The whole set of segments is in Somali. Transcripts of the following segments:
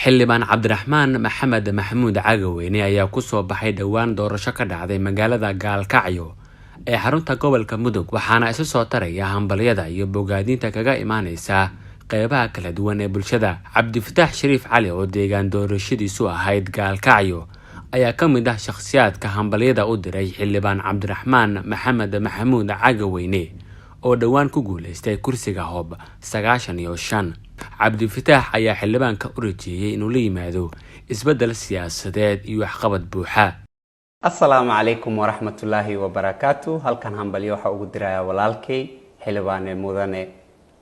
xildhibaan cabdiraxmaan maxamed maxamuud cagaweyne ayaa ku soo baxay dhowaan doorasho ka dhacday magaalada gaalkacyo ee xarunta gobolka mudug waxaana isa soo taraya hambalyada iyo bogaadinta kaga imaaneysa qeybaha kala duwan ee bulshada. cabdifataax shariif cali oo deegaan doorashadiisu ahayd gaalkacyo ayaa ka mid ah shakhsiyaadka hambalyada u diray xildhibaan cabdiraxmaan maxamed maxamuud cagaweyne oo dhowaan ku guuleystay kursiga hoob 95. cabdifataax ayaa xildhibaanka u rajeeyay inuu la yimaado isbedel siyaasadeed iyo waxqabad buuxa. Assalaamu calaykum waraxmatullaahi wabarakaatuh. halkan hambalyo waxa ugu diraya walaalkay xildhibaane mudane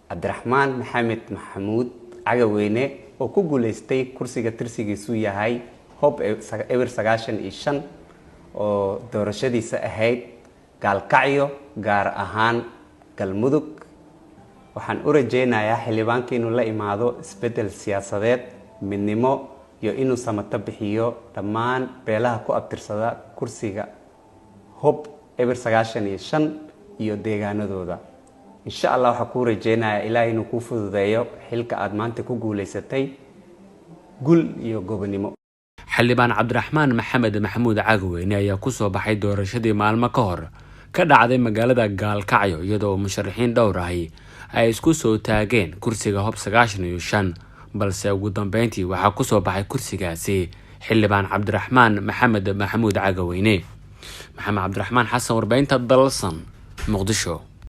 cabdiraxmaan maxamed maxamuud cagaweyne oo ku guuleystay kursiga tirsigiisu yahay hoob 95 oo doorashadiisa ahayd gaalkacyo gaar ahaan galmudug. waxaan u rajeynayaa xildhibaanka inuu la imaado isbedel siyaasadeed, midnimo iyo inuu samato bixiyo dhammaan beelaha ku abtirsada kursiga hoob 95 iyo deegaanadooda. insha Allah waxaan ku rajeynayaa Ilaahay inuu ku fududeeyo xilka aad maanta ku guuleysatay gul iyo gobonimo. xildhibaan cabdiraxmaan maxamed maxamuud cagaweyne ayaa ku soo baxay doorashadii maalmo ka hor ka dhacday magaalada gaalkacyo iyadoo musharaxiin dhowr ahi ay isku soo taageen kursiga hoob 95 balse ugu dambeyntii waxaa ku soo baxay kursigaasi xildhibaan cabdiraxmaan maxamed maxamuud cagaweyne. maxamed cabdiraxmaan xasan, warbaahinta dalsan, muqdisho.